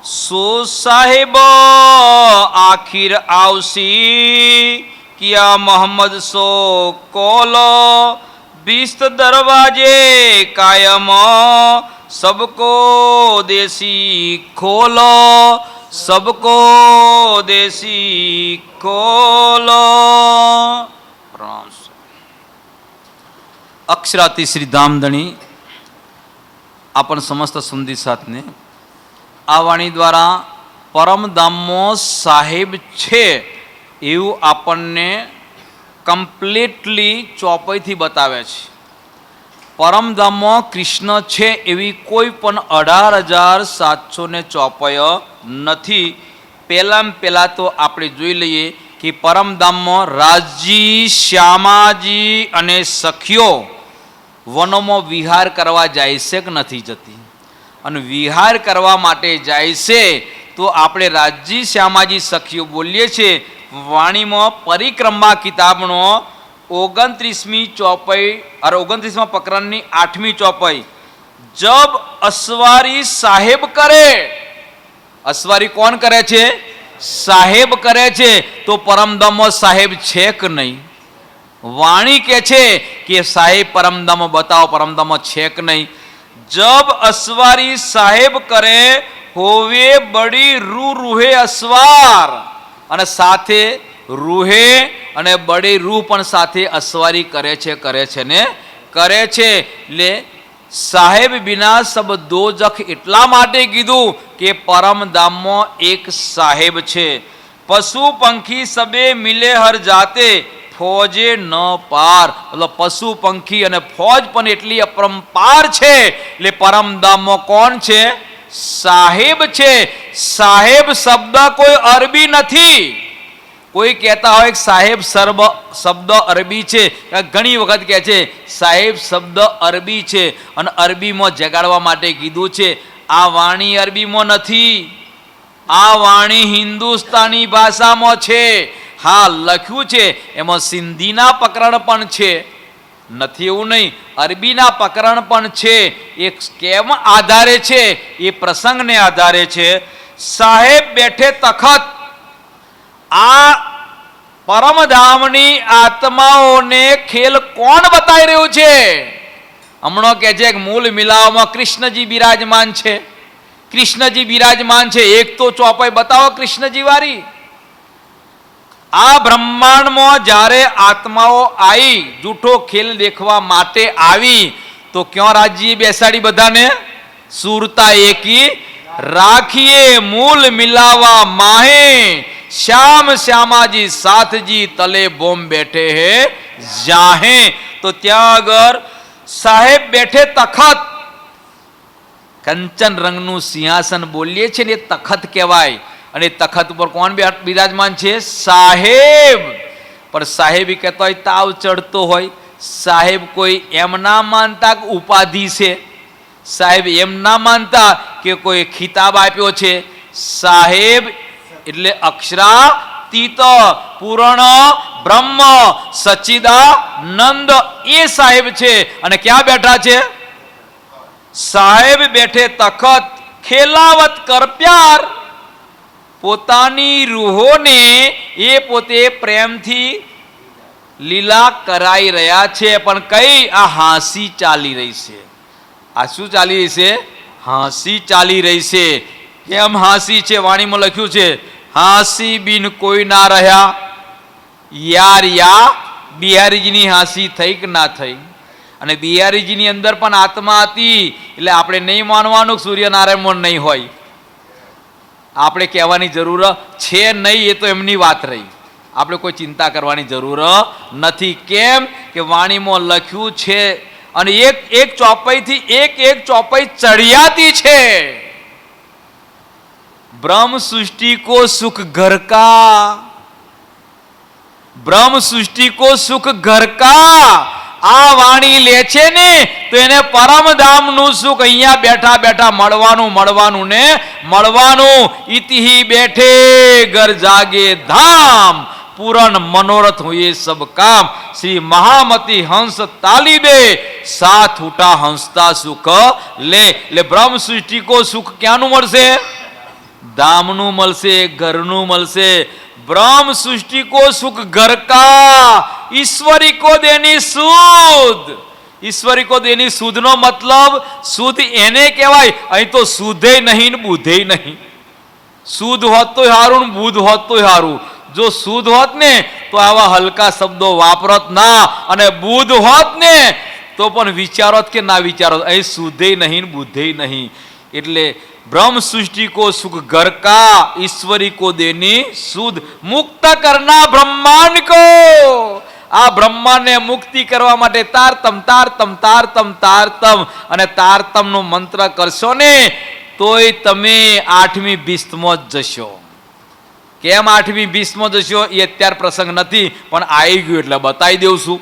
सो साहेब आखिर आवसी किया मोहम्मद सो कोलो बीस्त दरवाजे कायम सबको देसी खोलो सबको देसी खोलो। अक्षराती श्री धामधनी आपण समस्त सुंदी साथने आ वाणी द्वारा परमधामो साहेब छे एवं आपने कम्प्लीटली चौपाई थी बतावे छे। परमधामो कृष्ण छे एवी कोई पण 18,754 नथी। पहला तो आपणे जोई लईए कि परमधामो राजी श्यामाजी अने सखियो वनों विहार करवा जाय छे के नथी जती અને વિહાર કરવા માટે જાય છે તો આપણે રાજી શ્યામાજી સખીઓ બોલીએ છીએ વાણીમાં પરિક્રમા કિતાબનો 29મી ચોપાઈ और 29મા પ્રકરણની 8મી ચોપાઈ जब असवारी साहेब करे, असवारी कौन करे छे? साहेब करे छे तो परमधामो साहेब छे कि नहीं? वाणी के छे कि साहेब परमधामो बताओ परमधामो छे कि नहीं? जब असवारी साहेब करे होवे बड़ी रूहे असवार अने साथे रूहे अने बड़ी रूह पण साथे असवारी करे छे ने करे छे। ले साहेब बिना सब दो जख एटला माटे कीधुं के परमधामो एक साहेब छे। पशु पंखी सबे मिले हर जाते फौजे न पार, मतलब पशु पंखी अने फौज पण एटली अपरंपार छे। એટલે પરમધામો કોણ છે? સાહેબ છે। સાહેબ શબ્દ કોઈ અરબી નથી। કોઈ કહેતા હોય કે સાહેબ શબ્દ અરબી છે, ઘણી વખત કહે છે સાહેબ શબ્દ અરબી છે અને અરબીમાં જગાડવા માટે કીધું છે। આ વાણી અરબીમાં નથી, આ વાણી હિન્દુસ્તાની ભાષામાં છે। हाँ लख्यू छे एमां सिंधीना प्रकरण पण छे, नथी एवुं नहीं, अरबीना प्रकरण पण छे। एक केम आधारे छे? ए प्रसंगने आधारे छे। साहेब बैठे तखत आ परमधामनी आत्माओने खेल कोण बताई रह्युं छे? हमणो कहे छे के मूल मिलावमां कृष्णजी बिराजमान छे, कृष्णजी बिराजमान छे। एक तो चौपाई बताओ कृष्णजी वारी। आ ब्रह्मांड में जारे आत्माओं आई जूठो खेल देखवा माटे आवी तो क्यों राज्य बेसाड़ी बधाने? सूरता एकी राखिए मूल मिलावा माहे श्याम श्यामाजी साथ जी तले बोम बैठे हैं जाहे। तो त्या अगर साहेब बैठे तखत, कंचन रंगनु सिंहासन बोलीए छे ने तखत कहेवाय અને તખત ઉપર કોણ બિરાજમાન છે? સાહેબ। પણ સાહેબ કહેતો હોય તાવ ચડતો હોય, સાહેબ કોઈ એમ ના માનતા કે ઉપાધિ છે, સાહેબ એમ ના માનતા કે કોઈ ખિતાબ આપ્યો છે। સાહેબ એટલે અક્ષરાતીત પૂર્ણ બ્રહ્મ સચ્ચિદાનંદ એ સાહેબ છે। અને ક્યાં બેઠા છે? સાહેબ બેઠે તખત ખેલાવત કર પ્યાર। પોતાની રૂહોને એ પોતે પ્રેમથી લીલા કરાઈ રહ્યા છે। પણ કઈ? આ હાંસી ચાલી રહી છે। આ શું ચાલી રહી છે? હાંસી ચાલી રહી છે। કેમ હાંસી છે? વાણીમાં લખ્યું છે હાંસી બિન કોઈ ના રહ્યા યાર યા। બિહારીજીની હાંસી થઈ કે ના થઈ? અને બિહારીજીની અંદર પણ આત્મા હતી, એટલે આપણે નહીં માનવાનું સૂર્યનારાયણ નહીં હોય। આપણે કહેવાની જરૂર છે નહીં, એ તો એમની વાત રહી, આપણે કોઈ ચિંતા કરવાની જરૂર નથી। કેમ કે વાણીમાં લખ્યું છે અને એક એક ચોપાઈથી એક ચોપાઈ ચડિયાતી છે। ब्रह्म सृष्टि को सुख घर का, ब्रह्म सृष्टि को सुख घर का आ वाणी ले छे ने तो एने परमधामनु सुख अहींया बैठा बैठा મળવાનું ने મળવાનું। इति ही बैठे घर जागे धाम पूरन मनोरथ हुए सब काम। श्री महामती हंस ताली दे साथ उठा हंसता सुख ले। ब्रह्म सृष्टि को सुख क्यानु मळशे? ધામનું મળશે, ઘરનું મળશે. બ્રહ્મ સૃષ્ટિ કો સુખ ઘર કા, ઈશ્વરી કો દેની સુધ. ઈશ્વરી કો દેની સુધ નો મતલબ સુધ એને કહેવાય. અહીં તો સુધે નહીં ને બુધે નહીં. શુદ્ધ હોત તો હારું ને બુધ હોત તો હારું. જો શુદ્ધ હોત ને તો આવા હલકા શબ્દો વાપરત ના, અને બુધ હોત ને તો પણ વિચારોત કે ના વિચારોત. અહીં શુદ્ધે નહીં ને બુદ્ધે નહીં. એટલે બ્રહ્મ સૃષ્ટિ કો સુખ ઘર કા, ઈશ્વરી કો દેની સુધ. મુક્ત કરના બ્રહ્માંડ કો. આ બ્રહ્માંડને મુક્તિ કરવા માટે તારતમ તારતમ તારતમ તારતમ અને તારતમ નો મંત્ર કરશો ને તોય તમે 8મી બિસ્તમાં જ જશો. કેમ 8મી બિસ્તમાં જશો એ અત્યારે પ્રસંગ નથી, પણ આવી ગયું એટલે બતાવી દઉં છું.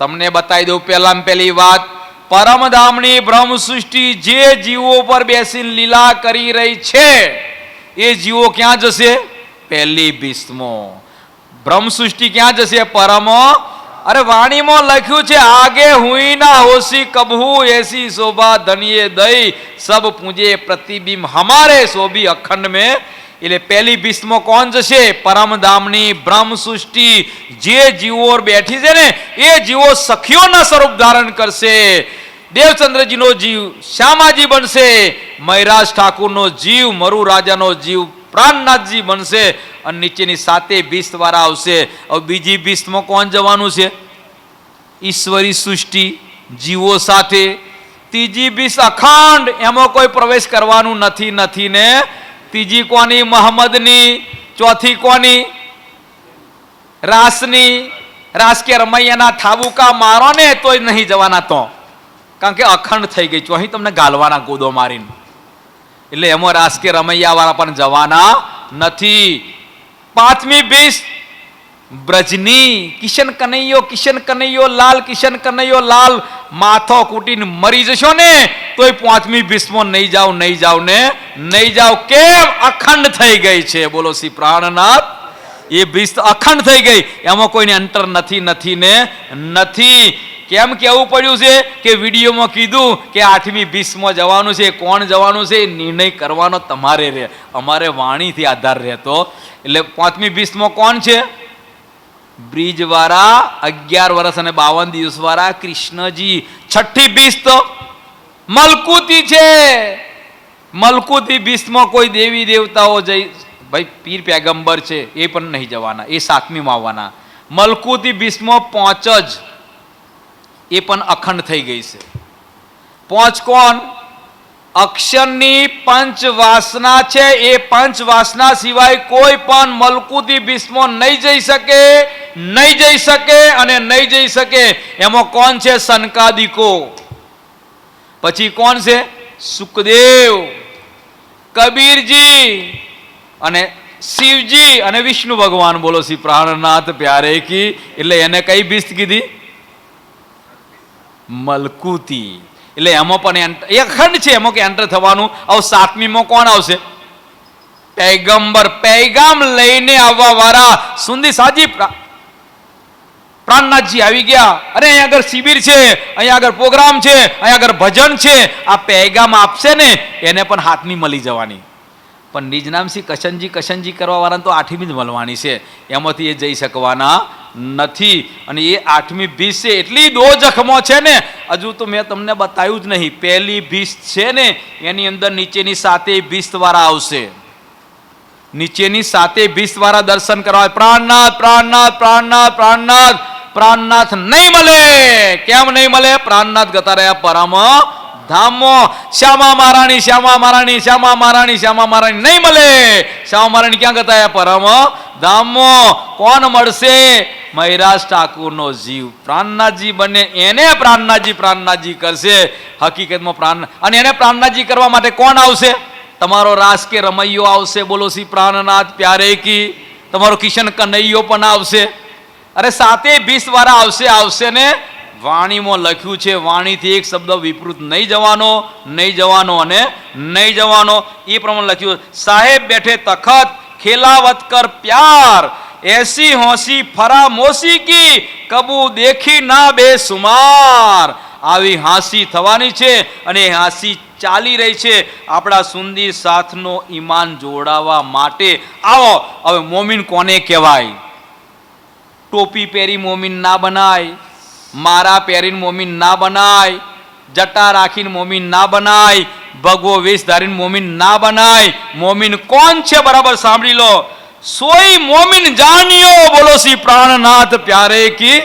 તમને બતાવી દઉં. પહેલામાં પહેલી વાત, પરમધામની બ્રહ્મ સૃષ્ટિ જે જીવો પર બેસીને લીલા કરી રહી છે એ જીવો ક્યાં જશે? પહેલી બિસ્તમાં. બ્રહ્મ સૃષ્ટિ ક્યાં જશે? પરમ. અરે વાણીમાં લખ્યું છે, આગે હુઈ ના હોશી કબહુ એસી શોભા ધનિયે દઈ સબ પૂજે પ્રતિબિંબ હમારે શોભી અખંડ में. એટલે પહેલી બિસ્તમાં કોણ જશે? પરમધામની બ્રહ્મ સૃષ્ટિ જે જીવો બેઠી છે ને એ જીવો સખીઓના સ્વરૂપ ધારણ કરશે. દેવચંદ્રજીનો જીવ શ્યામાજી બનશે, મયરાજ ઠાકુરનો જીવ મરુ રાજાનો જીવ પ્રાણનાથજી બનશે, અને નીચેની 7 બિસ્ત વાળા આવશે. હવે બીજી બિસ્તમાં કોણ જવાનું છે? ઈશ્વરી સૃષ્ટિ જીવો સાથે. ત્રીજી બિસ્ત અખંડ, એમાં કોઈ પ્રવેશ કરવાનું નથી ને. ત્રીજી કોની? મહમ્મદની. ચોથી કોની? રાસની. રાસ કે રમૈયાના થાબુકા મારો ને તોય નહીં જવાના, તો કારણ કે અખંડ થઈ ગઈ. અહીં તમને ગાલવાના ગોદો મારીને. એટલે એમાં રાસ કે રમૈયા વાળા પણ જવાના નથી. 5મી બિસ્ત બ્રજની. કિશન કનૈયો લાલ, કિશન કનૈયો લાલ માથો કૂટીને મરી જશો ને તોય 5મી બિસ્તમાં નહીં જાવ ને નહીં જાવ. કેમ? અખંડ થઈ ગઈ છે. બોલો શ્રી પ્રાણનાથ. એ બિસ્ત અખંડ થઈ ગઈ, એમાં કોઈને અંતર નથી ને નથી. કેમ કેવું પડ્યું છે કે વિડીયોમાં કીધું કે 8મી બિસ્તમાં જવાનું છે. કોણ જવાનું છે એ નિર્ણય કરવાનો તમારે રહે, અમારે વાણીથી આધાર રહેતો. એટલે 5મી બિસ્તમાં કોણ છે? બ્રિજવાળા 11 વર્ષ અને 52 દિવસ વાળા કૃષ્ણજી. 6ઠી બિસ્ત મલકુતી છે. મલકુતી બિસ્તમાં કોઈ દેવી દેવતાઓ જઈ, ભાઈ પીર પેગંબર છે એ પણ નહીં જવાના, એ 7મીમાં આવવાના. મલકુતી બિસ્તમાં 5 જ, એ પણ અખંડ થઈ ગઈ છે. 5 કોણ? અક્ષરની 5 વાસના છે. એ 5 વાસના સિવાય કોઈ પણ મલકુતી બિસ્મો નહીં જઈ શકે અને નહીં જઈ શકે. એમાં કોણ છે? સનકાદિકો. પછી કોણ છે? સુખદેવ, કબીરજી અને શિવજી અને વિષ્ણુ ભગવાન. બોલો શ્રી પ્રાણનાથ પ્યારે કી. એટલે એને કઈ બિસ્ત કીધી? મલકુતી. એટલે એમાં પણ એક ખંડ છે, એમાં કે એન્ટર થવાનું. હવે 7મીમાં કોણ આવશે? પૈગંબર. પૈગામ લઈને આવવા વાળા સુંદી સાજી પ્રાણનાથજી આવી ગયા. અરે અહીંયા આગળ શિબિર છે, અહીંયા આગળ પ્રોગ્રામ છે, અહીંયા આગળ ભજન છે. આ પૈગામ આપશે ને એને પણ 7મી મળી જવાની. પણ નિજ નામથી કશનજી કરવા વાળાને તો 8મી જ મળવાની છે. એમાંથી એ જઈ શકવાના નથી. અને એ 8મી બિસ્ત છે એટલી દોજખમાં છે ને, હજુ તો મેં તમને બતાવ્યું જ નહીં. પહેલી બિસ્ત છે ને એની અંદર નીચેની 7 બિસ્ત વાળા આવશે. નીચેની 7 બિસ્ત વાળા દર્શન કરવા. પ્રાણનાથ પ્રાણનાથ પ્રાણનાથ પ્રાણનાથ પ્રાણનાથ નહીં મળે. કેમ નહીં મળે? પ્રાણનાથ ગતા રહ્યા પરમ ધામો. શ્યામા મહારાણી શ્યામા મહારાણી શ્યામા મહારાણી શ્યામા મહારાણી નહીં મળે. શ્યામા મહારાણી ક્યાં ગતા રહ્યા? પરમ ધામો. કોણ મળશે? મયરાજ ઠાકુરનો જીવ પ્રાણનાથજી બને, એને પ્રાણનાથજી કરશે. હકીકતમાં પ્રાણ, અને એને પ્રાણનાથજી કરવા માટે કોણ આવશે? તમારો રાસ કે રમૈયો આવશે. બોલો શ્રી પ્રાણનાથ પ્યારે કી. તમારો કિશન કનૈયો પણ આવશે. અરે 7 બિસ્ત વાળા આવશે ને. વાણીમાં લખ્યું છે, વાણીથી એક શબ્દ વિપરીત નહીં જવાનો અને નહીં જવાનો. એ પ્રમાણે લખ્યું. સાહેબ બેઠે તખત ખેલાવત કર પ્યાર, એસી હોસી ફરામોશી કી કબુ દેખી ના બેસુમાર. આવી હાંસી થવાની છે અને હાંસી ચાલી રહી છે આપણા સુંદી સાથનો ઈમાન જોડાવા માટે. આવો હવે મોમીન કોને કહેવાય? ટોપી પહેરી મોમીન ના બનાય, મારા પહેરીને મોમીન ના બનાય, જટા રાખીને મોમીન ના બનાય, ભગવો વેશ ધારીને મોમીન ના બનાય. મોમીન કોણ છે? બરાબર સાંભળી લો. સોઈ મોમીન જાણ્યો, બોલો શ્રી પ્રાણનાથ પ્યારે કી.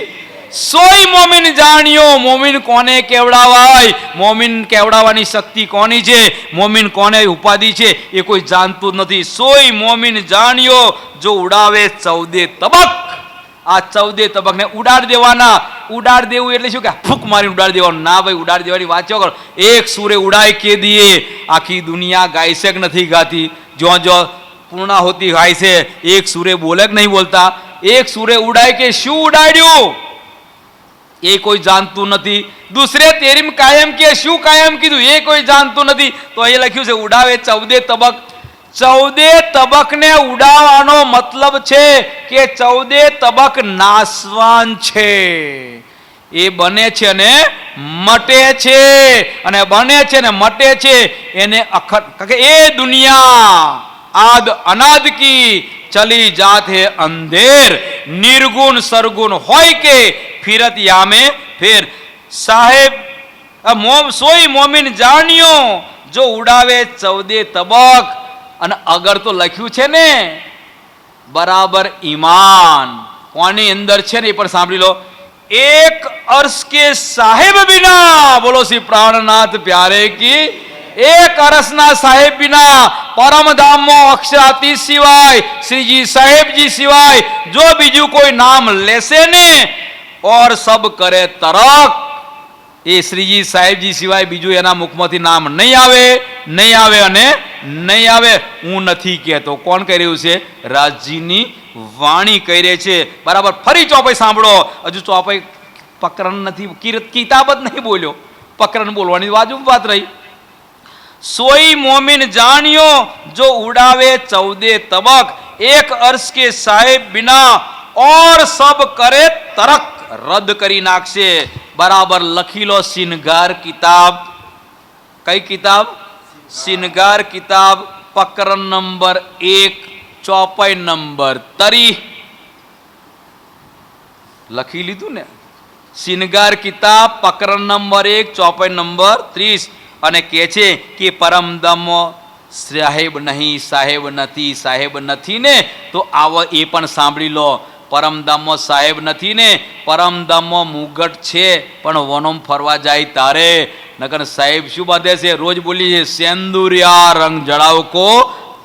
સોઈ મોમીન જાણ્યો. મોમીન કોને કેવડાવાય? મોમીન કેવડાવવાની શક્તિ કોની છે? મોમીન કોને ઉપાધિ છે? એ કોઈ જાણતું નથી. સોઈ મોમીન જાણ્યો જો ઉડાવે 14 તબક. આ 14 તબકને ઉડાડ દેવાના. ઉડાડ દેવું એટલે શું કે ફૂંક મારી ઉડાડ દેવાનું? ના ભાઈ, ઉડાડ દેવાની વાત કરો. એક સુરે ઉડાય કે દીએ. આખી દુનિયા ગાય છે કે નથી ગાતી? જો પૂર્ણાહુતિ ગાય છે, એક સુરે બોલે કે નહીં બોલતા? એક સુરે ઉડાય કે શું ઉડાડ્યું એ કોઈ જાણતું નથી. દૂસરે તેરીમ કાયમ કે શું કાયમ કીધું એ કોઈ જાણતું નથી. તો અહીં લખ્યું છે ઉડાવે 14 તબક. 14 તબકને ઉડાવવાનો મતલબ છે કે 14 તબક નાશવાન છે. એ બને છે ને મટે છે, અને બને છે ને મટે છે એને અખંડ. એ દુનિયા આદ અનાદ કી ચલી જાત હે અંધેર, નિર્ગુણ સરગુણ હોય કે ફિરત યામે ફેર. સાહેબ સોઈ મોમીન જાણ્યો જો ઉડાવે 14 તબક. અને અગર તો લખ્યું છે ને બરાબર ઈમાન કોની અંદર છે ને એ પણ સાંભળી લો. એક અર્શ કે સાહેબ બિના, બોલો શ્રી પ્રાણનાથ પ્યારે કી. એક અરસના સાહેબ બિના પરમધામમાં અક્ષરાતીત સિવાય શ્રીજી સાહેબજી સિવાય જો બીજું કોઈ નામ લેશે ને ઓર સબ કરે તરક. એ શ્રીજી સાહેબજી સિવાય બીજું એના મુખમાંથી નામ નહીં આવે, નહીં આવે અને નહીં આવે. હું નથી કહેતો. કોણ કહી રહ્યું છે? રાજજીની વાણી કહી રહી છે. બરાબર. ફરી ચોપાઈ સાંભળો. હજુ ચોપાઈ પકરણ નથી, કિતાબ જ નહીં બોલ્યો, પકરણ બોલવાની વાત રહી. સોઈ મોમીન જાણ્યો જો ઉડાવે 14 તબક. એક અર્શ કે સાહેબ બિના ઓર સબ કરે તરક. રદ કરી નાખશે. બરાબર લખી લો. સિનગાર કિતાબ. કઈ કિતાબ? સિનગાર કિતાબ, પ્રકરણ નંબર 1, ચોપાઈ નંબર 30. લખી લીધું ને? સિનગાર કિતાબ, પ્રકરણ નંબર 1, ચોપાઈ નંબર 30. અને કહે છે કે પરમદમ સાહેબ નહીં, સાહેબ નથી. સાહેબ નથી ને તો આવો એ પણ સાંભળી લો. પરમધામમાં સાહેબ નથી ને, પરમધામમાં મુગટ છે પણ વનોમ ફરવા જાય તારે. નકર સાહેબ શું બાંધે છે? રોજ બોલી છે સેન્દુરિયા રંગ જડાવકો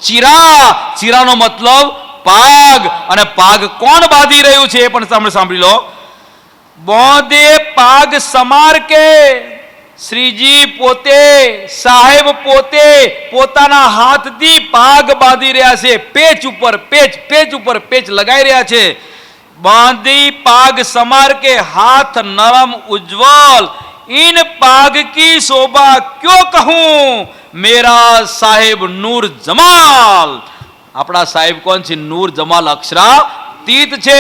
ચીરા. ચીરાનો મતલબ પાગ. અને પાગ કોણ બાંધી રહ્યું છે એ પણ સાંભળી લો. બોંધે પાગ સમાર કે. શ્રીજી પોતે, સાહેબ પોતે પોતાના હાથથી પાગ બાંધી રહ્યા છે. પેચ ઉપર પેચ લગાઈ રહ્યા છે. बांधी पाग समार के हाथ नरम उज्जवल, इन पाग की शोभा क्यों कहूं मेरा साहेब नूर जमाल. આપણા સાહેબ કોણ છે? નૂર જમાલ અક્ષરાતીત છે.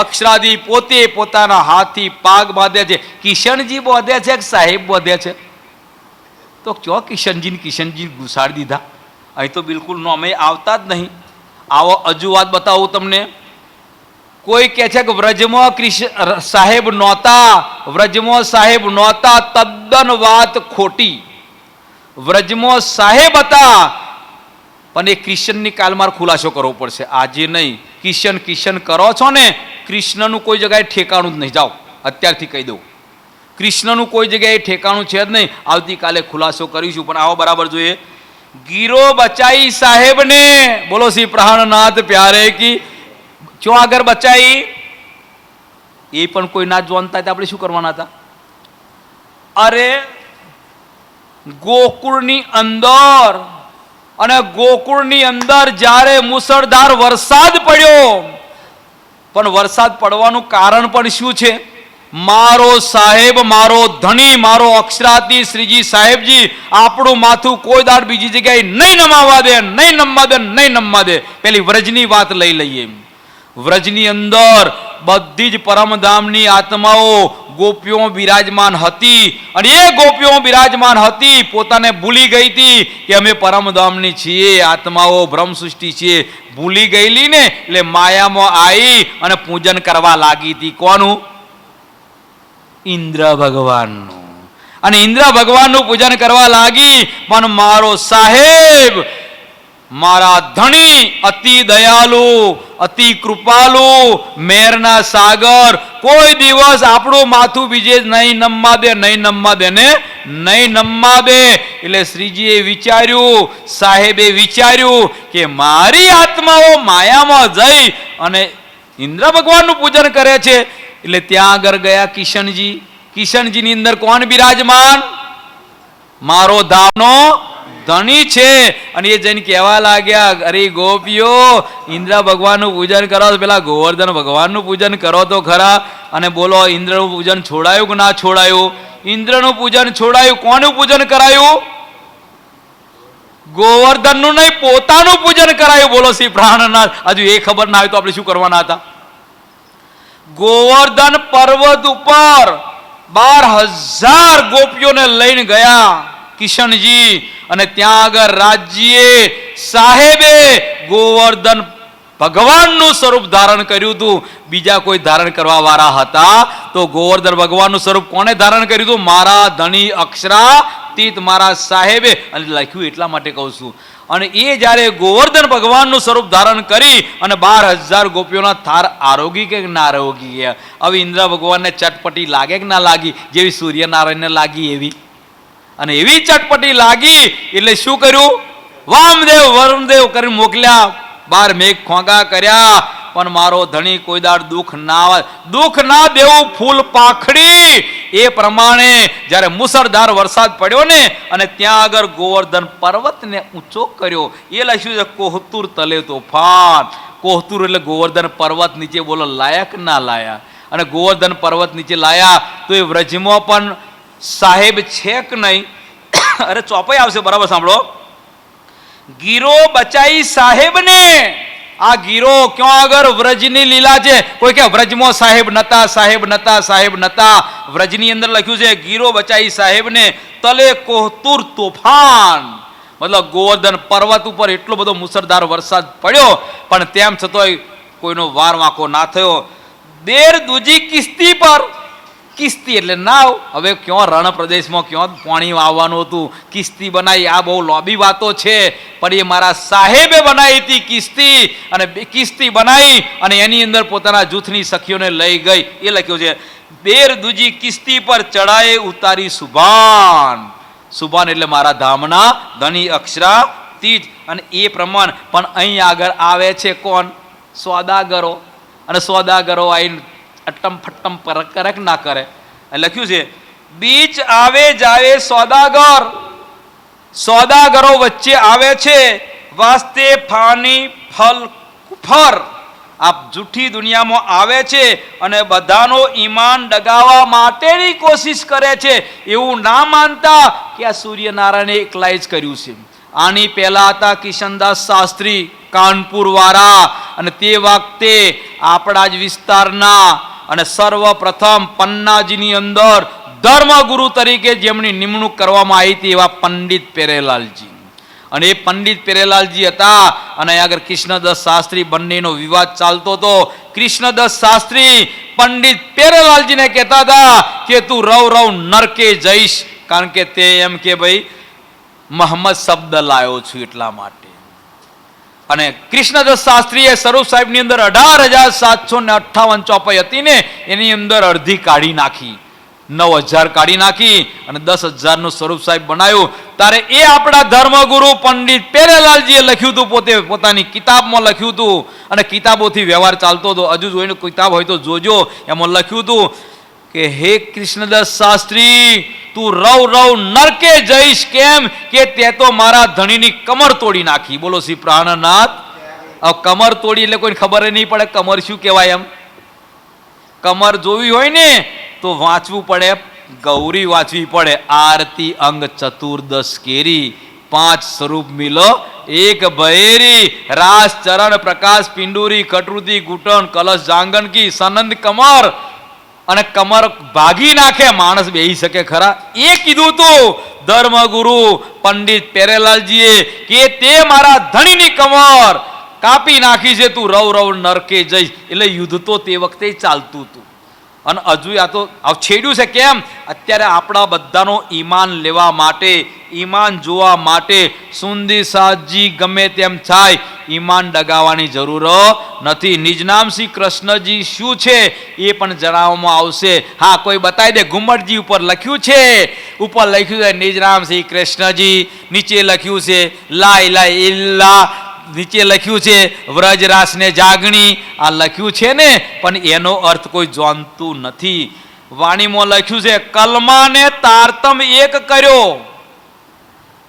અક્ષરાદી પોતે પોતાના હાથથી પાગ બાંધે છે. કિશનજી બાંધે છે કે સાહેબ બાંધે છે? તો ક્યો કિશનજી ઘુસાડી દીધા. અહીં તો બિલકુલ નોમે આવતા જ નહીં. આવો હજુ વાત બતાવું તમને. કોઈ કહે છે કે વ્રજમાં સાહેબ નહોતા, વ્રજમાં સાહેબ નહોતા. તદ્દન વાત ખોટી. વ્રજમાં સાહેબ હતા પણ એ કૃષ્ણની કાલમાં ખુલાસો કરવો પડશે. આજે નહીં. કિશન કરો છો ને, કૃષ્ણનું કોઈ જગ્યાએ ઠેકાણું જ નહીં. જાઓ અત્યારથી કહી દઉં, કૃષ્ણનું કોઈ જગ્યાએ ઠેકાણું છે જ નહીં. આવતીકાલે ખુલાસો કરીશું. પણ આવો બરાબર જોઈએ. ગીરો બચાઈ સાહેબને, બોલો શ્રી પ્રાણનાથ પ્યારે કી. ક્यों આગળ બચાઈ? એ પણ કોઈ ના જાણતા હતા આપણે શું કરવાના હતા? અરે ગોકુળની અંદર, અને ગોકુળની અંદર જ્યારે મુસળધાર વરસાદ પડ્યો, પણ વરસાદ પડવાનું કારણ પણ શું છે? મારો સાહેબ, મારો ધણી, મારો અક્ષરાતી શ્રીજી સાહેબજી આપણું માથું કોઈ દાડ બીજી જગ્યાએ નહીં નમાવા દે, નહીં નમવા દે. પેલી વ્રજની વાત લઈ લઈએ. વ્રજની અંદર બધી જ પરમધામની આત્માઓ ગોપીઓ બિરાજમાન હતી, અને એ ગોપીઓ બિરાજમાન હતી પોતાને ભૂલી ગઈ હતી કે અમે પરમધામની છીએ, આત્માઓ બ્રહ્મ સૃષ્ટિ છીએ. ભૂલી ગયેલી ને એટલે માયામાં આવી અને પૂજન કરવા લાગી હતી. કોનું? ઇન્દ્ર ભગવાનનું. અને ઇન્દ્ર ભગવાનનું પૂજન કરવા લાગી. પણ મારો સાહેબ, મારા ધણી અતિ દયાલુ, અતિ કૃપાલુ, મેરના સાગર, કોઈ દિવસ આપણું માથું બીજે નહીં નમવા દે, નહીં નમવા દે ને નહીં નમવા દે. એટલે શ્રીજીએ વિચાર્યું, સાહેબે વિચાર્યું કે મારી આત્માઓ માયામાં જઈ અને ઇન્દ્ર ભગવાનનું પૂજન કરે છે. એટલે ત્યાં આગળ ગયા કિશનજી. કિશનજીની અંદર કોણ બિરાજમાન? મારો ધામનો ધણી છે. અને એ જઈને કહેવા લાગ્યા, અરે ગોપીઓ, ઇન્દ્ર ભગવાનનું પૂજન કરો તો પેલા ગોવર્ધન ભગવાનનું પૂજન કરો તો ખરા. અને બોલો, ઇન્દ્રનું પૂજન છોડાયું કે ના છોડાયું? ઇન્દ્રનું પૂજન છોડાયું. કોનું પૂજન કરાયું? ગોવર્ધનનું નહીં, પોતાનું પૂજન કરાયું. બોલો શ્રી પ્રાણનાથ. હજુ એ ખબર ના હોય તો આપણે શું કરવાના હતા? ગોવર્ધન પર્વત ઉપર 12,000 ગોપીઓને લઈને ગયા કિશનજી. અને ત્યાં આગળ રાજ્યે સાહેબે ગોવર્ધન ભગવાનનું સ્વરૂપ ધારણ કર્યું હતું. બીજા કોઈ ધારણ કરવા વાળા હતા તો ગોવર્ધન ભગવાનનું સ્વરૂપ કોને ધારણ કર્યું હતું? મારા ધણી અક્ષરાતીત મારા સાહેબે. અને લખ્યું એટલા માટે કહું છું. અને એ જ્યારે ગોવર્ધન ભગવાનનું સ્વરૂપ ધારણ કરી અને 12,000 ગોપીઓના થાર આરોગી કે ના આરોગી ગયા. હવે ઇન્દ્ર ભગવાનને ચટપટી લાગે કે ના લાગી? જેવી સૂર્યનારાયણને લાગી એવી. અને એવી ચટપટી લાગી એટલે શું કર્યું? વામદેવ વરુણદેવ કરીને મોકલ્યા. 12 મેઘ ખોંગા કર્યા. પણ મારો ધણી કોઈ દાડ દુઃખ ના, દુઃખ ના દેવું ફૂલ પાખડી. એ પ્રમાણે જ્યારે મુસળધાર વરસાદ પડ્યો ને અને ત્યાં આગળ ગોવર્ધન પર્વતને ઊંચો કર્યો. એ લખ્યું છે કોહતુર તલે તોફાન. કોહતુર એટલે ગોવર્ધન પર્વત નીચે. બોલો લાયક ના લાયા? અને ગોવર્ધન પર્વત નીચે લાયા તો એ વ્રજમાં પણ સાહેબ છે કે નહીં? અરે ચોપાઈ આવશે, બરાબર સાંભળો. ગીરો બચાઈ સાહેબને. આ ગીરો ક્યાં આગળ? વ્રજની લીલા છે. કોઈ કે વ્રજમાં સાહેબ નતા, સાહેબ નતા, સાહેબ નતા. વ્રજની અંદર લખ્યું છે ગીરો બચાઈ સાહેબને તલે કોહતુર તોફાન. મતલબ ગોવર્ધન પર્વત ઉપર એટલો બધો મુસળધાર વરસાદ પડ્યો પણ તેમ છતાંય કોઈનો વાર વાંકો ના થયો. દેર દૂજી કિસ્તી પર. કિસ્તી એટલે નાવ. હવે ક્યાં રણ પ્રદેશમાં ક્યાં પાણી આવવાનું હતું, કિસ્તી બનાવી. આ બહુ લોબી વાતો છે પણ એ મારા સાહેબે બનાવી હતી કિસ્તી. અને કિસ્તી બનાવી અને એની અંદર પોતાના જૂથની સખીઓને લઈ ગઈ. એ લખ્યું છે બેર દૂજી કિસ્તી પર ચડાએ ઉતારી સુભાન. સુભાન એટલે મારા ધામના ધણી અક્ષરાતીત. અને એ પ્રમાણ પણ અહીં આગળ આવે છે કોણ? સોદાગરો. અને સોદાગરો આવીને અટમ ફટ્ટમ કરે કે ના કરે? લખ્યું છે બીચ આવે જાવે સોદાગર. સોદાગરો વચ્ચે આવે છે. વાસ્તે ફાની ફલ કુફર. આપ જૂઠી દુનિયામાં આવે છે અને બધાનો ઈમાન ડગાવવા માટેની કોશિશ કરે છે. એવું ના માનતા કે આ સૂર્યનારાયણે એકલા જ કર્યું છે. આની પહેલા હતા કિશનદાસ શાસ્ત્રી કાનપુર વાળા. અને તે વખતે આપણા જ વિસ્તારના અને સર્વપ્રથમ પન્નાજીની અંદર ધર્મગુરુ તરીકે જેમની નિમણૂક કરવામાં આવી હતી એવા પંડિત પેરેલાલજી. અને એ પંડિત પેરેલાલજી હતા. અને આગળ કૃષ્ણદાસ શાસ્ત્રી બંનેનો વિવાદ ચાલતો હતો. કૃષ્ણદાસ શાસ્ત્રી પંડિત પેરેલાલજીને કહેતા હતા કે તું રવ રવ નરકે જઈશ, કારણ કે તે એમ કે ભાઈ મોહમ્મદ શબ્દ લાવ્યો છું એટલા માટે. અને કૃષ્ણદાસ શાસ્ત્રીએ સ્વરૂપ સાહેબની અંદર 18,758 ચોપાઈ હતી ને એની અંદર અડધી કાઢી નાખી, 9,000 કાઢી નાખી અને 10,000 નું સ્વરૂપ સાહેબ બનાવ્યું. ત્યારે એ આપણા ધર્મગુરુ પંડિત પેરેલાલજીએ લખ્યું હતું, પોતે પોતાની કિતાબમાં લખ્યું હતું. અને કિતાબોથી વ્યવહાર ચાલતો હતો. હજુ જોઈને કિતાબ હોય તો જોજો. એમાં લખ્યું હતું કે હે કૃષ્ણદાસ શાસ્ત્રી, તું રવ રવ નરકે જઈશ. કેમ કે તે તો મારા ધણીની કમર તોડી નાખી. બોલો શ્રી પ્રાણનાથ. કમર તોડી એટલે કોઈ ખબર નહીં પડે કમર શું કહેવાય. એમ કમર જોવી હોય ને તો વાંચવું પડે, ગૌરી વાંચવી પડે. આરતી અંગ ચતુર્દશ કેરી પાંચ સ્વરૂપ મિલો એક ભૈરી રાસ ચરણ પ્રકાશ પિંડુરી કટરુતી ઘૂંટણ કલશ જાંગન કી સનંદ કમર અને કમર ભાગી નાખે માણસ બેહી શકે ખરા? એ કીધું તું ધર્મગુરુ પંડિત પેરેલાલજીએ કે તે મારા ધણીની કમર કાપી નાખી છે, તું રવ રવ નરકે જઈશ. એટલે યુદ્ધ તો તે વખતે ચાલતું હતું અને હજુ આ તો છેડ્યું છે. કેમ? અત્યારે આપણા બધાનો ઈમાન લેવા માટે, ઈમાન જોવા માટે સુંદી સાજી ગમે તેમ થાય, ઈમાન ડગાવવાની જરૂર નથી. નિજનામ શ્રી કૃષ્ણજી શું છે એ પણ જણાવવામાં આવશે. હા, કોઈ બતાવી દે. ઘુમ્મટજી ઉપર લખ્યું છે, ઉપર લખ્યું છે નિજનામ શ્રી કૃષ્ણજી, નીચે લખ્યું છે લા ઇલાહા ઇલ્લા, નીચે લખ્યું છે વ્રજરાસને જાગણી. આ લખ્યું છે ને, પણ એનો અર્થ કોઈ જાણતું નથી. વાણીમાં લખ્યું છે કલમાને તારતમ એક કર્યો.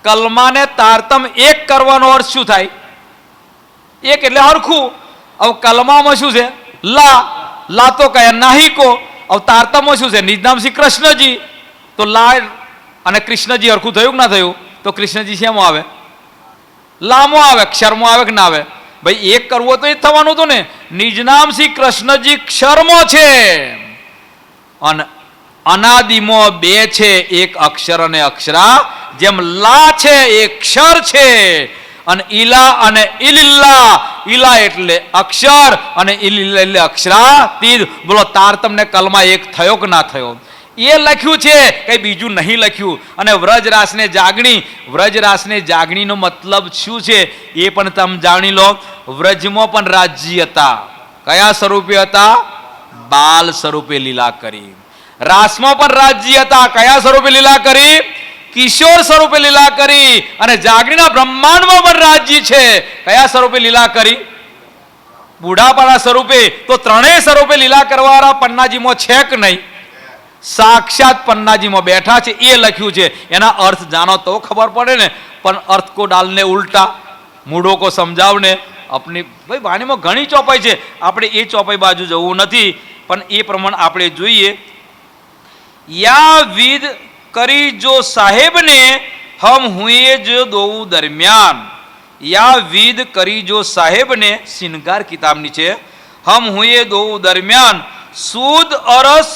કલમાને તારતમ એક કરવાનો અર્થ શું થાય? એક એટલે હરખું. હવે કલમામાં શું છે? લા, લા તો કયા નાહિકો. હવે તારતમમાં શું છે? નિજનામ શ્રી કૃષ્ણજી. તો લા અને કૃષ્ણજી હરખું થયું કે ના થયું? તો કૃષ્ણજી શેમાં આવે? લામો આવે. ક્ષરમો આવે કે ના આવે? ભાઈ એક કરવો તો એ થવાનું હતું ને. નિજનામ શ્રી કૃષ્ણજી ક્ષરમો છે અને અનાદિમાં બે છે, એક અક્ષર અને અક્ષરા. જેમ લા છે એ ક્ષર છે અને ઈલા અને ઇલિલ્લા, ઈલા એટલે અક્ષર અને ઇલિલ્લા એટલે અક્ષરા. તીર બોલો તારતમને કલમા એક થયો કે ના થયો? એ લખ્યું છે, કઈ બીજું નહીં લખ્યું. અને વ્રજરાસને જાગણી, વ્રજરાસને જાગણીનો મતલબ શું છે એ પણ તમે જાણી લો. વ્રજમાં પણ રાજ્ય હતા. કયા સ્વરૂપે હતા? બાલ સ્વરૂપે લીલા કરી. રાસમાં પણ રાજ્ય હતા. કયા સ્વરૂપે લીલા કરી? કિશોર સ્વરૂપે લીલા કરી. અને જાગણીના બ્રહ્માંડમાં પણ રાજ્ય છે. કયા સ્વરૂપે લીલા કરી? બુઢાપાના સ્વરૂપે. તો ત્રણેય સ્વરૂપે લીલા કરવાવાળા પન્નાજીમાં છે કે નહીં? સાક્ષાત પન્નાજીમાં બેઠા છે. એ લખ્યું છે. એના અર્થ જાણો તો ખબર પડે ને. પણ અર્થ કો ડાલને ઉલ્ટા, મૂઢો કો સમજાવને. આપણી ભાઈ વાણીમાં ઘણી ચોપાઈ છે, આપણે એ ચોપાઈ બાજુ જવું નથી. પણ એ પ્રમાણે આપણે જોઈએ. યા વિદ કરી જો સાહેબને હમ હુએ જો દોવું દરમિયાન. યા વિદ કરી જો સાહેબને, શિનગાર કિતાબની છે. હમ હુએ દોવું દરમિયાન સુદ અરસ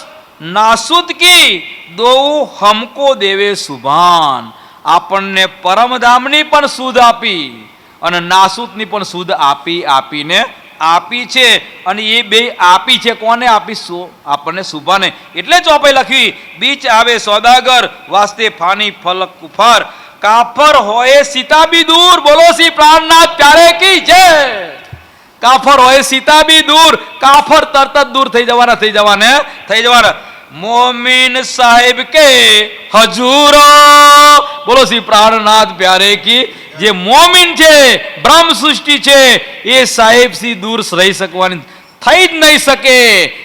નાસુદ કી દોવું હમકો દેવે સુભાન. આપણને પરમધામની પણ સુધ આપી અને નાસુદની પણ સુધ આપીને આપી છે. અને એ બે આપી છે કોને આપી? આપણને સુભાને. એટલે ચોપાઈ લખી બીચ આવે સોદાગર વાસ્તે ફાની ફલક કુફાર. કાફર હોય સીતાબી દૂર. બોલો શ્રી પ્રાણનાથ પ્યારે કી જય. કાફર હોય સીતાબી દૂર. કાફર તરત જ દૂર થઈ જવાના. મોમિન સાહેબ કે હજૂરો. બોલો શ્રી પ્રાણનાથ પ્યારે કી. જે મોમિન છે, બ્રહ્મ સૃષ્ટિ છે, એ સાહેબ થી દૂર રહી શકવાની થઈ જ નહીં શકે.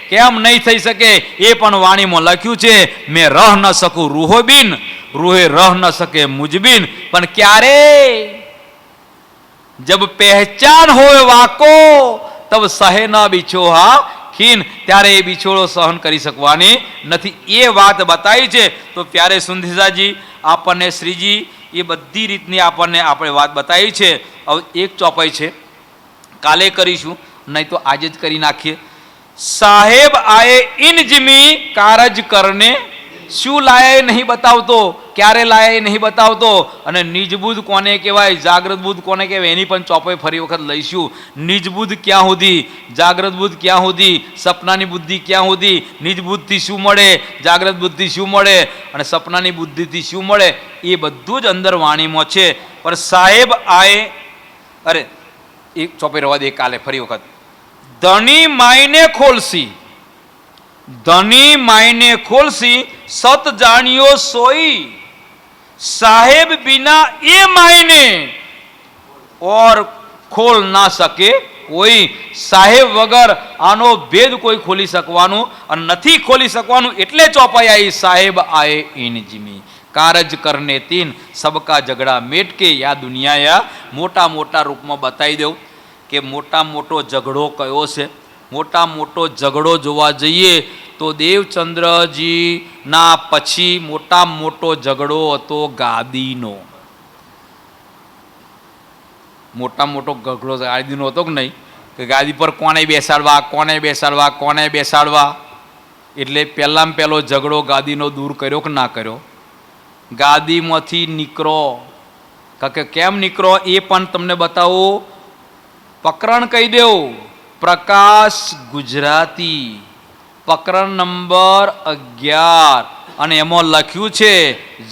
કેમ નહીં થઈ શકે? એ પણ વાણીમાં લખ્યું છે. મેં રહ ન શકું રૂહો બિન, રૂહે રહ ન શકે મુજબિન. પણ ક્યારે? જબ પહેચાન હોય વાકો તબ સહે ન બિછોહા ખીન. ત્યારે એ બિછોડો સહન કરી શકવાની નથી. એ વાત બતાવી છે. તો પ્યારે સુંદીસાજી આપણને શ્રીજી એ બધી રીતની આપણને આપણે વાત બતાવી છે. હવે એક ચોપાઈ છે, કાલે કરીશું, નહીં તો આજે જ કરી નાખીએ. સાહેબ આયે ઇન જીમી કારજ કરને. શું લાયા એ નહીં બતાવતો, ક્યારે લાયા એ નહીં બતાવતો. અને નિજબુદ્ધ કોને કહેવાય, જાગ્રત બુદ્ધ કોને કહેવાય, એની પણ ચોપાઈ ફરી વખત લઈશું. નિજબુદ્ધ ક્યાં સુધી, જાગ્રત બુદ્ધ ક્યાં સુધી, સપનાની બુદ્ધિ ક્યાં સુધી, નિજ બુદ્ધિથી શું મળે, જાગ્રત બુદ્ધિ શું મળે અને સપનાની બુદ્ધિથી શું મળે, એ બધું જ અંદર વાણીમાં છે. પણ સાહેબ આએ, અરે એક ચોપાઈ રવા દે કાલે ફરી વખત. ધણી માયને ખોલસી, ધની માયને ખોલસી સત જાણ્યો સોઈ. સાહેબ बिना એ માયને और ખોલ ના શકે કોઈ. સાહેબ વગર આનો ભેદ કોઈ ખોલી શકવાનું અને નથી ખોલી શકવાનું. એટલે ચોપાઈ આવી સાહેબ આએ ઇન જીમી કારજ કરને તીન સબકા ઝઘડા મેટ કે. યા દુનિયા મોટા મોટા રૂપમાં બતાવી દઉં કે મોટા મોટો ઝઘડો કયો છે. મોટા મોટો ઝઘડો જોવા જઈએ તો દેવચંદ્રજીના પછી મોટા મોટો ઝઘડો હતો ગાદીનો. મોટામાં મોટો ઝઘડો ગાદીનો હતો કે નહીં, કે ગાદી પર કોને બેસાડવા કોને બેસાડવા કોને બેસાડવા. એટલે પહેલાં પહેલો ઝઘડો ગાદીનો દૂર કર્યો કે ના કર્યો? ગાદીમાંથી નીકળો. કારણ કે કેમ નીકળો એ પણ તમને બતાવું. પ્રકરણ કહી દેવું, પ્રકાશ ગુજરાતી પ્રકરણ નંબર 11, અને એમાં લખ્યું છે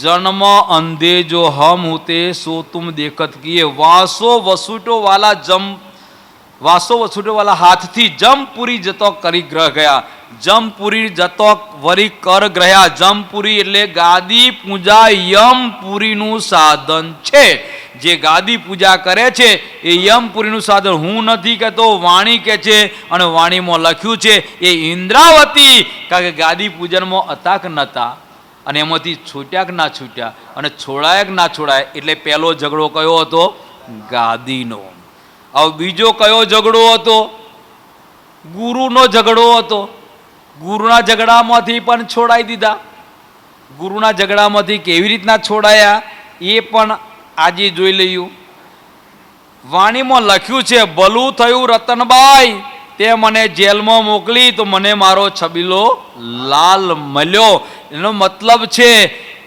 જન્મ અંધે જો હમ હોતે સો તુમ દેખત કિએ, વાસો વસુટો વાલા હાથથી જમપુરી જતો કરી ગ્રહ ગયા. જમપુરી જતો વરી કર ગ્રહ્યા. જમપુરી એટલે ગાદી પૂજા યમપુરીનું સાધન છે. જે ગાદી પૂજા કરે છે એ યમપુરીનું સાધન. હું નથી કહેતો, વાણી કહે છે, અને વાણીમાં લખ્યું છે એ ઇન્દ્રાવતી. કારણ કે ગાદી પૂજનમાં હતા કે નહોતા, અને એમાંથી છૂટ્યા કે ના છૂટ્યા, અને છોડાયા કે ના છોડાય. એટલે પહેલો ઝઘડો કયો હતો? ગાદીનો. હવે બીજો કયો ઝઘડો હતો? ગુરુનો ઝઘડો હતો. ગુરુના ઝઘડામાંથી પણ છોડાઈ દીધા. ગુરુના ઝઘડામાંથી કેવી રીતના છોડાયા એ પણ આજે જોઈ લઈએ. વાણીમાં લખ્યું છે, ભલું થયું રતનબાઈ, તે મને જેલમાં મોકલી તો મને મારો છબીલો લાલ મળ્યો. એનો મતલબ છે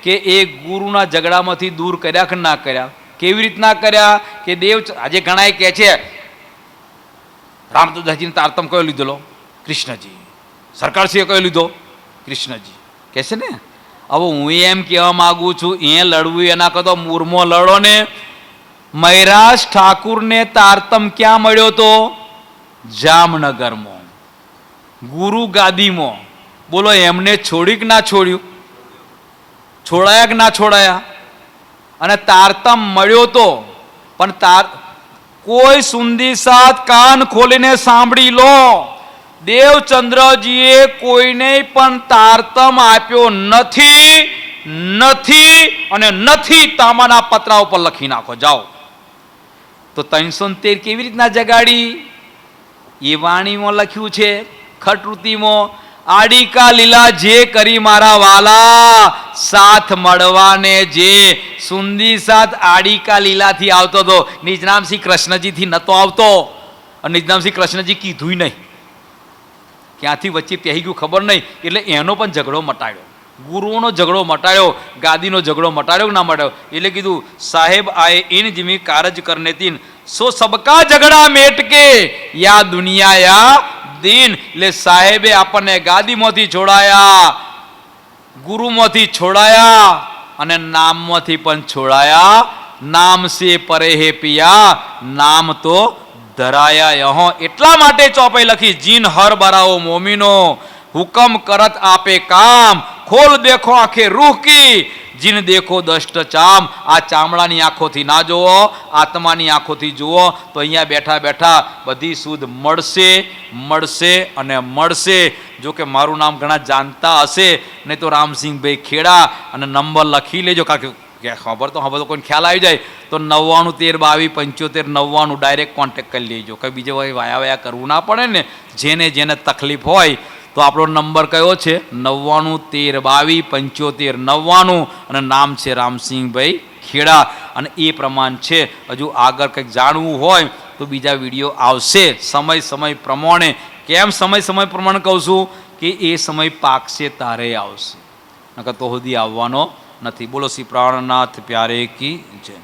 કે એ ગુરુના ઝઘડામાંથી દૂર કર્યા કે ના કર્યા? કેવી રીતના કર્યા? કે દેવ આજે ઘણા કહે છે રામદાસજીને તારતમ કયો લીધેલો? કૃષ્ણજી. સરકારશ્રીએ કયો લીધો? કૃષ્ણજી કહે છે ને. હવે હું એમ કહેવા માગું છું, એ લડવું એના કરતો મૂરમો લડો ને. મૈરાજ ઠાકુરને તારતમ ક્યાં મળ્યો તો? જામનગરમાં, ગુરુ ગાદીમાં. બોલો એમને છોડી કે ના છોડ્યું? છોડાયા કે ના છોડાયા? અને તારતમ મળ્યો તો પણ કોઈ સુંદી સાથ કાન ખોલીને સાંભળી લો, દેવચંદ્રજીએ કોઈને પણ તારતમ આપ્યો નથી. નથી અને નથી તાંબાના પતરા ઉપર લખી નાખો જાઓ. તો 313 કેવી રીતના જગાડી? એ વાણીમાં લખ્યું છે ખટૃતિમાં, આડિકા લીલા જે કરી મારા વાલા, સાથ મળવાને જે સુંદી સાથ આડિકા લીલાથી આવતો હતો. નિજનામસિંહ કૃષ્ણજીથી નતો આવતો, અને નિજનામસિંહ કૃષ્ણજી કીધું નહીં, ક્યાંથી વચ્ચે પહેરી ગયું ખબર નહીં. એટલે એનો પણ ઝઘડો મટાડ્યો. ગુરુઓનો ઝઘડો મટાડ્યો, ગાદીનો ઝઘડો મટાડ્યો કે ના મટાડ્યો? એટલે કીધું સાહેબ આએ ઇન जिमी कारज करने तीन सो सबका झगड़ा मेट के या दुनिया या दिन. એટલે સાહેબે આપણને ગાદીમાંથી છોડાયા, ગુરુમાંથી છોડાયા, અને નામમાંથી પણ છોડાયા. નામ સે પરે હે પિયા, નામ તો ધરાયા યહો. એટલા માટે ચોપાઈ લખી, જીન હર બરાઓ મોમીનો, હુકમ કરત આપે કામ, ખોલ દેખો આંખે રૂહ કી, જીન દેખો દષ્ટ ચામ. આ ચામડાની આંખોથી ના જુઓ, આત્માની આંખોથી જુઓ તો અહીંયા બેઠા બેઠા બધી સુધ મળશે, મળશે અને મળશે. જો કે મારું નામ ઘણા જાણતા હશે, નહીં તો રામસિંહભાઈ ખેડા, અને નંબર લખી લેજો. કારણ કે ખબર તો કોઈને ખ્યાલ આવી જાય તો 9913227599 ડાયરેક્ટ કોન્ટેક્ટ કરી લેજો. કંઈ બીજે વાયા વાયા કરવું ના પડે ને. જેને જેને તકલીફ હોય તો આપણો નંબર કયો છે? 9913227599, અને નામ છે રામસિંહભાઈ ખેડા. અને એ પ્રમાણ છે. હજુ આગળ કંઈક જાણવું હોય તો બીજા વિડીયો આવશે સમય પ્રમાણે. કેમ સમય પ્રમાણે કહું છું? કે એ સમય પાકશે તારે આવશે, નકર તો સુધી આવવાનો નથી. બોલો શ્રી પ્રાણનાથ પ્યારે કી જય.